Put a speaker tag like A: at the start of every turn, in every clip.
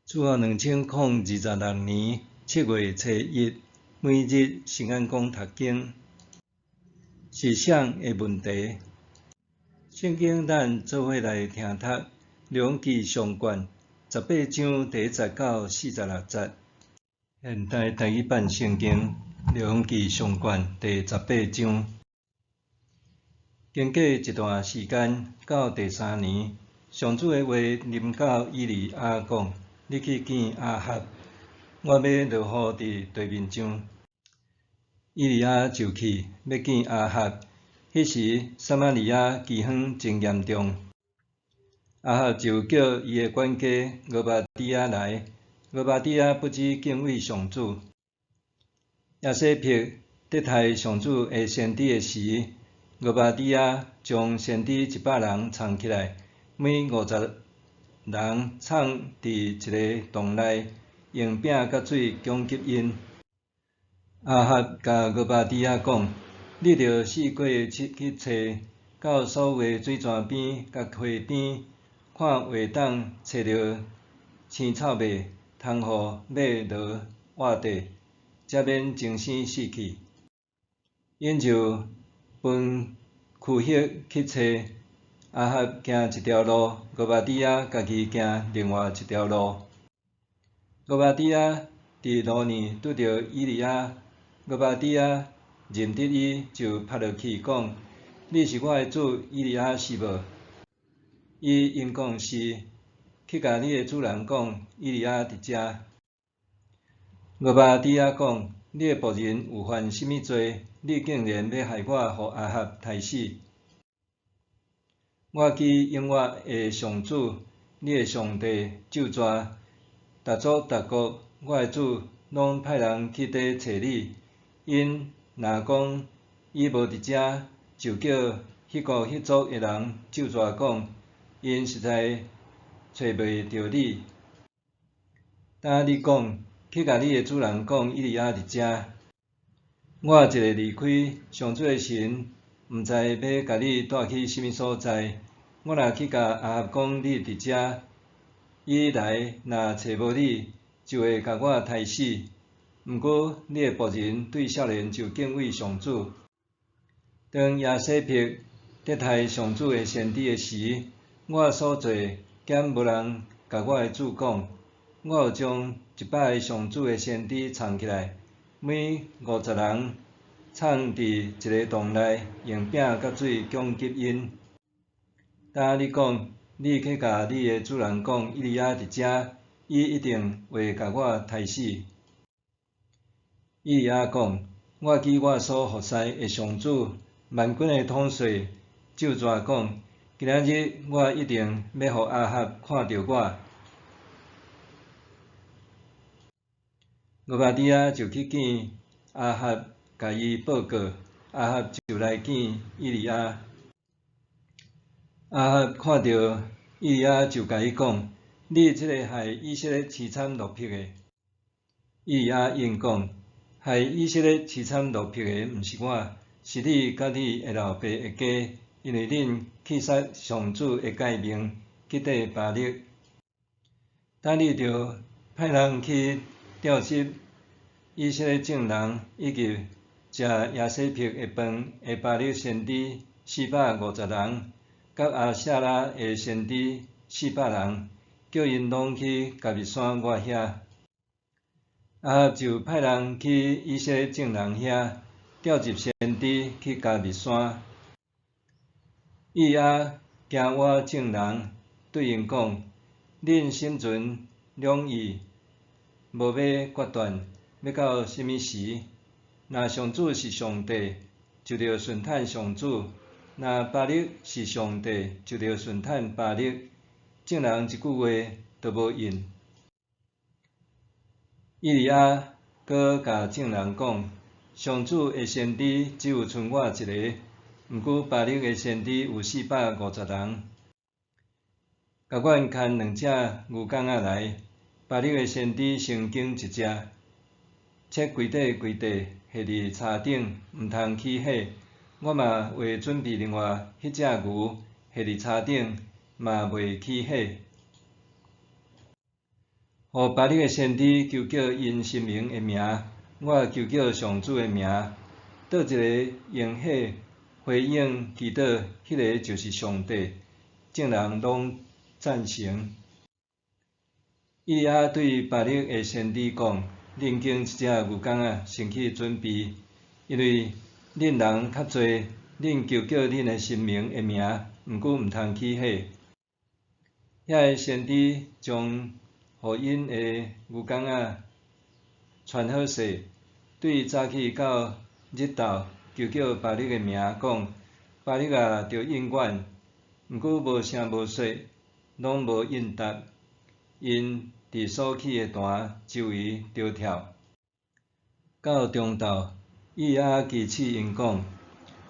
A: 自2026年7月初1，每日圣安公读经是啥的问题？圣经咱做伙来听读，列王记上卷18章第19到46节。现代台语版圣经列王记上卷第18章。经过一段时间，到第3年，上主的话临到以利亚讲：你去见亚哈，我要落雨伫地面上。以利亚就去，要见亚哈。迄时，撒玛利亚饥荒真严重。亚哈就叫伊的管家俄巴底亚来。俄巴底亚不止敬畏上主，亚西撇得害上主的先知的时，俄巴底亚将先知100人藏起来，每50人藏伫一个洞内，用饼甲水攻击因。亚哈甲俄巴底亚讲：你着四过去找，到所有的水泉边甲河边，看话当找着青草麦，通互马落活地，才免情生死去。因就分区域去找。亚哈行一条路，俄巴底亚家己行另外一条路。俄巴底亚伫路呢拄着以利亚，俄巴底亚认得伊，就拍落去讲：你是我的主以利亚是无？伊应讲是，去甲你的主人讲，以利亚伫遮。俄巴底亚讲：你的仆人有犯甚物罪？你竟然要害我，互亚哈害死？我记永远的上主，你的上帝咒詛，逐族逐国，我的主拢派人去底找你。因若讲伊无伫遮，就叫迄国迄族的人咒詛讲，因实在找袂着你。当你讲，去甲你的主人讲，以利亚伫遮。我一个离开，上主的神，毋知要甲你带去甚物所在。我若去甲亚哈讲你伫遮，伊来若找无你，就会甲我杀死。毋过你的仆人对少年就敬畏上主。当亚西撇得害上主的先知的时，我所做兼无人甲我的主讲。我有将100个上主的先知藏起来，每50人藏伫一个洞内，用饼甲水攻击因。当你讲，你去甲你的主人讲，以利亚伫遮，伊一定会甲我杀死。以利亚讲：我记我所服侍的上主，万军的统帅咒詛讲：今仔日我一定要互亚哈看到我。俄巴底亚就去见亚哈，甲伊报告。亚哈就来见以利亚。亚哈看到以利亚，就甲伊讲：你这个害以色列凄惨落魄的。以利亚应讲：害以色列凄惨落魄的，毋是我，是你甲你的老爸一家，因为恁去杀上主的诫命，去底巴力。当你着派人去调集以色列众人，以及食亚西撇的饭的巴力先知450人，甲亚舍拉的先知400人，叫因拢去甲密山我遐。亚哈就派人去以色列众人遐，调集先知去甲密山。以利亚惊我众人，对因讲：恁心存两意，无要决断，要到甚物时？若上主是上帝，就着顺坦上主；若巴力是上帝，就着顺坦巴力。众人一句话都无应。以利亚搁甲众人讲：上主的先知只有剩我一个，毋过巴力的先知有450人。甲阮牵2只牛犅仔来，巴力的先知先经1只，切规块下伫柴顶，毋通起火。我嘛会准备另外迄只牛下伫柴顶，嘛袂起火。互巴力个先知求叫因神明的名，我求叫上主的名，倒一个用火回应祈祷，迄个就是上帝。众人拢赞成。以利亚对巴力的先知讲：恁经一只牛公仔先去准备，因为恁人较侪，恁求叫恁的神明的名，毋过毋通起火。遐个先知将互因的牛公仔穿好势，对早起到日头求叫巴力的名，讲：巴力啊，着应阮，毋过无声无说，拢无应答。因伫所起的坛周围着跳。到中昼，以利亚举起因讲：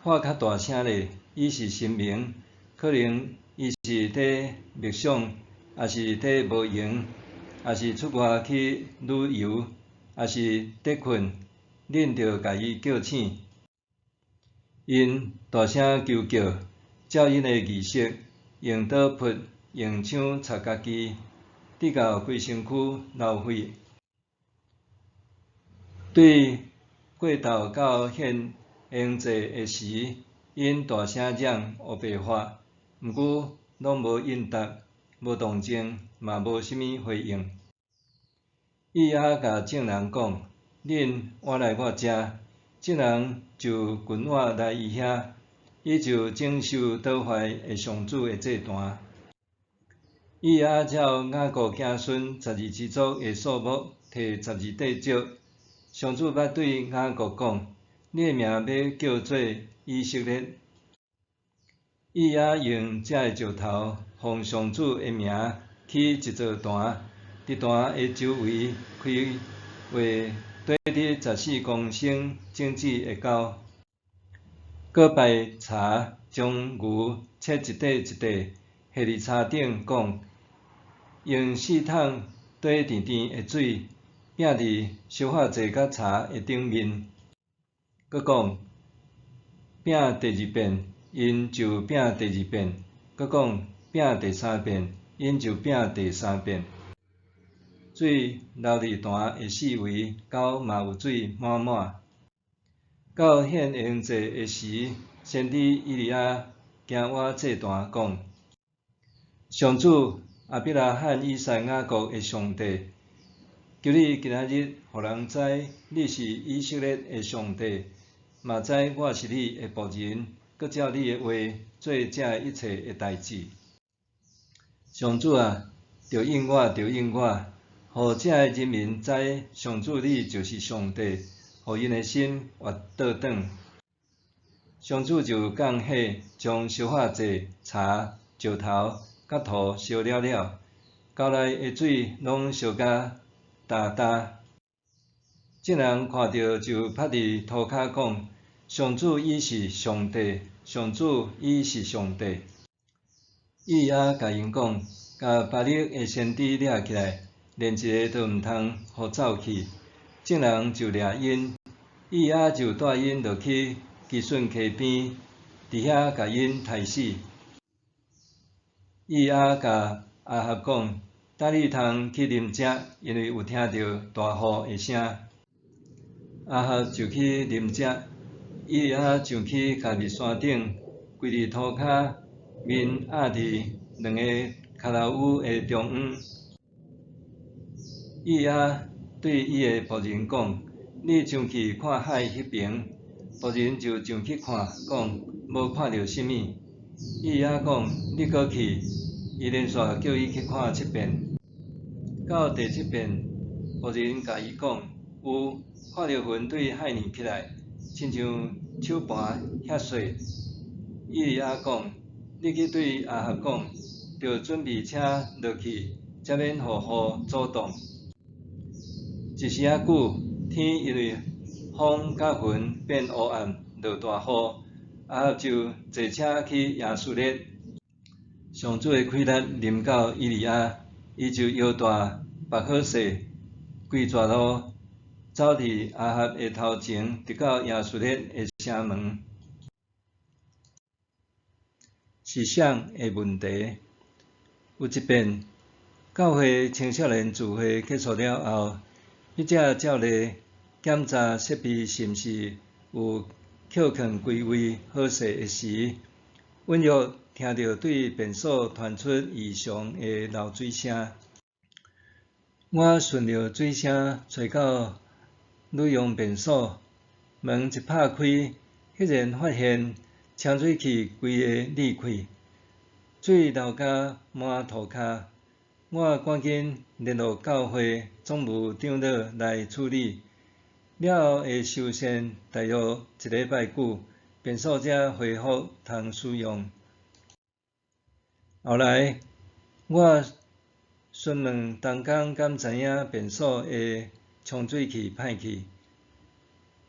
A: 喊较大声咧，伊是神明，可能伊是伫默想，也是伫无闲，也是出外去旅游，也是伫困，恁着甲伊叫醒。因大声求叫，照因的仪式，用刀劈，用枪插家己，直到规身躯流血。对过昼到献燔祭的时，因大声嚷黑白法，毋过拢无应答，无动静，嘛无啥物回应。以利亚甲众人讲：恁换来我遮。众人就群换来伊遐，伊就整受倒坏的上主的祭坛。以利亚照雅各子孙12支族的数目，摕12块石。上主捌对雅各讲：你的名要叫做以色列。以利亚用这个石头，奉上主的名起一座坛，伫坛的周围开画短直14公升整指的沟，搁摆柴，将牛切一块一块，下伫柴顶，讲：用4桶短甜甜的水，拼伫烧化剂甲柴的顶面。搁讲：拼第2遍，因就拼第2遍；搁讲：拼第3遍，因就拼第3遍。水流伫坛的四围，沟嘛有水满满。到献燔祭的时，先知以利亚行我祭坛讲：上主亚伯拉罕、以撒、雅各的上帝，求你今仔日，互人知你是以色列的上帝，嘛知我是你的仆人，搁照你的话做这一切的代志。上主啊，着应我，着应我，互这个人民知上主你就是上帝，互因的心活倒转。上主就降火，将烧化剂、柴、石头甲土烧了了，沟内的水拢烧甲焦焦。众人看到就趴伫涂骹讲：上主伊是上帝，上主伊是上帝。以利亚甲因讲：甲巴力的先知掠起来，连一个都毋通互走去。众人就掠因，以利亚就带因落去基顺溪边，伫遐甲因杀死。以利亚甲亚哈讲：带你通去啉食，因为有听到大雨的声。亚哈就去啉食。以利亚上去家己山顶，跪伫涂骹，面压伫2个卡拉乌的中央。以利亚对伊的仆人讲：你上去看海迄边。仆人就上去看，讲无看到啥物。以利亚讲：你搁去。伊连续叫伊去看7遍。到第7遍，仆人甲伊讲：有看到云对海面起来，亲像手盘遐细。以利亚讲：你去对亚哈讲，着准备车落去，才免互雨阻挡。一时仔久，天因为风甲云变乌暗，落大雨。亚哈就坐车去亚述列。上主的气力临到以利亚，伊就摇大拔好势，规绝路走伫亚哈的头前，直到亚述列的城门。思想的问题：有一遍，教会青少年聚会结束了后，笔者照例检查设备是毋是有扣放归位好势的时，隐约听到对便所传出异常的漏水声。我顺着水声找到女用便所，门一拍开，赫然发现呛水器规个裂开，水流甲满涂骹。我赶紧联络教会总务长老来处理，了后会修缮大约1礼拜久，便所才恢复通使用。后来我询问同工敢知影便所的冲水器歹去，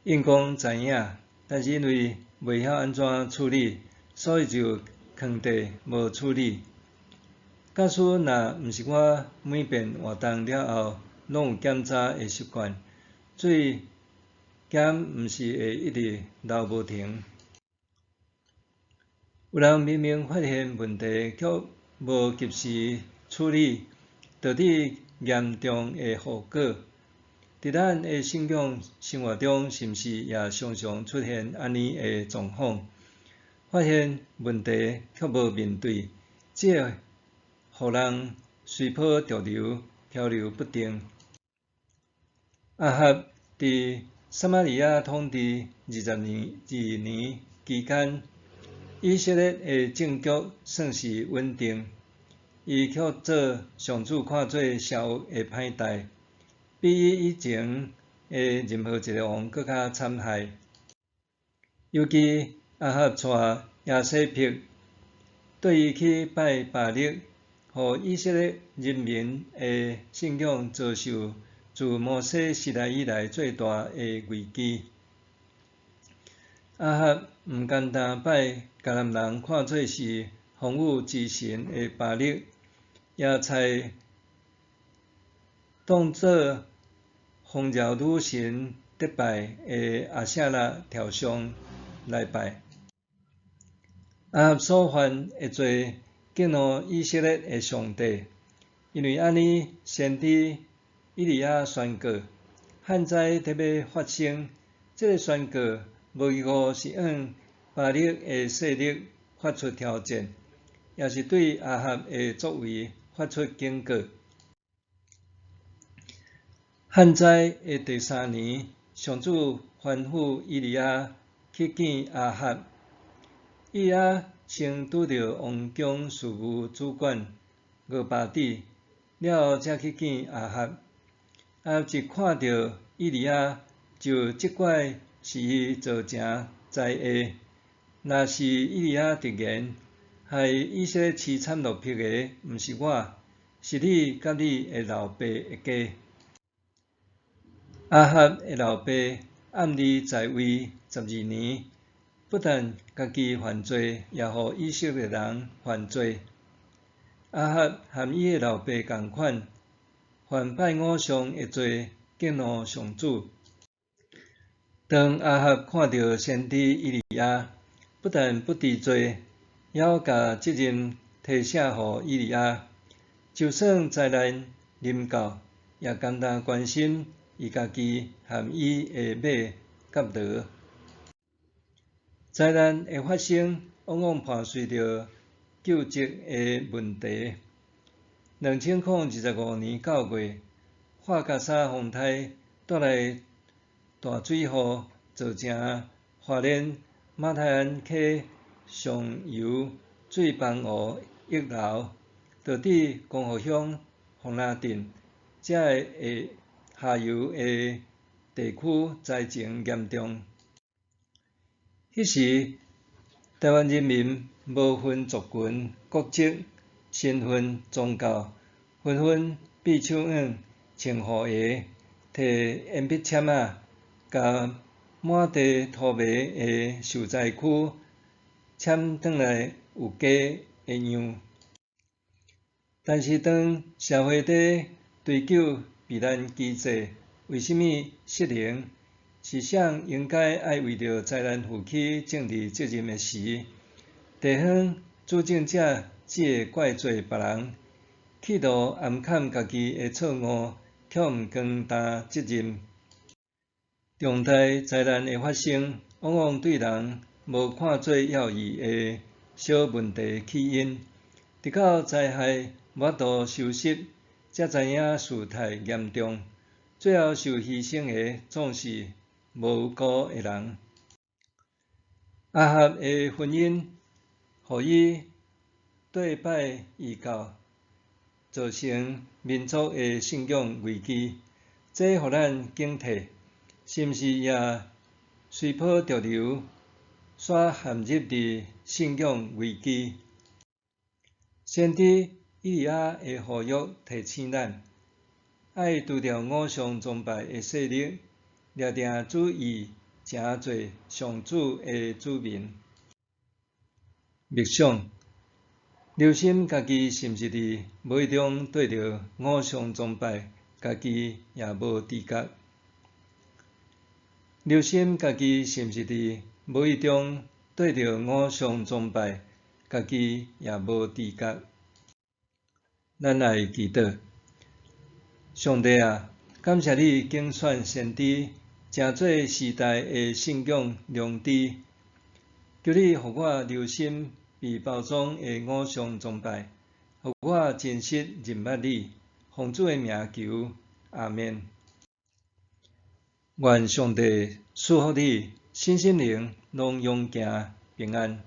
A: 因讲知影，但是因为袂晓安怎处理，所以就囥地无处理。假使若毋是我每遍活动了后拢有检查的习惯，水检毋是会一直流无停。有人明明发现问题，却无及时处理，导致严重的后果。伫咱的信仰生活中，是毋是也常常出现安尼的状况？发现问题却无面对，只会互人随波逐流，漂流不定。阿哈伫撒玛利亚统治22年期间，以色列的政局算是稳定，伊却做上主看做社会的歹代，比伊以前的任何一个王搁较惨害。尤其阿哈带亚西庇对伊去拜巴力，互以色列人民的信仰遭受自摩西时代以来最大的危机。阿哈毋简单拜迦南人看做是风雨之神的巴力，也采当作丰饶女神得拜的阿舍拉雕像来拜。阿哈所犯的罪，激怒以色列的上帝，因为安尼先知以利亚宣告，旱灾得要发生，这个宣告无异乎是向巴力的势力发出挑战，也是对阿哈的作为发出警告。旱灾的第3年，上主吩咐以利亚去见阿哈。以利亚先拄着王宫事务主管俄巴底，了后才去见阿哈。阿哈一看到以利亚，就责怪是伊造成灾厄。若是以利亚直言，害以色列凄惨落魄的，毋是我，是你甲你的老爸的家。阿哈的老爸暗利在位12年，不但家己犯罪，也互以色列人犯罪。阿哈和伊的老爸同款，犯拜偶像的罪，激怒上主。当阿哈看到先知以利亚，不但不治罪，还要甲责任推卸互以利亚，就算灾难临到，也甘当关心伊家己和伊的马甲驴。灾难的发生，往往伴随着救济的问题。2025年9月，法加沙风台带来大水雨，造成花莲马太安溪上游水崩湖溢流，导致光复乡丰拉镇这个下游的地区灾情严重。迄时，台湾人民无分族群、国籍、身份、宗教，纷纷闭手软、穿雨鞋，摕鉛笔签仔，甲满地土霉的受灾区签转来有价的样。但是当社会在追究避难机制为甚物失灵，是谁应该爱为着灾难负起政治责任的时，地方主政者只会怪罪别人，企图暗砍家己的错误，却毋扛担责任。重大灾难的发生，往往对人无看做要义的小问题起因，直到灾害无法度收拾，才知影事态严重。最后受牺牲的总是无辜的人。亚哈的婚姻，互伊对拜异教，造成民族的信仰危机，这互咱警惕，是毋是也随波逐流，煞陷入伫信仰危机？先知以利亚的呼吁提醒咱，爱除掉偶像崇拜的势力，掠定注意诚侪上主的子民。默想，留心家己是毋是伫无意中对着偶像崇拜，家己也无知觉。留心家己是毋是伫无意中对着偶像崇拜，家己也无知觉。咱来祈祷，上帝啊，感谢你拣选先知，成做时代的信仰良知。求你互我留心被包装的偶像崇拜，互我真实认捌你。奉主的名求，阿们。愿上帝赐福你，身心灵拢永行平安。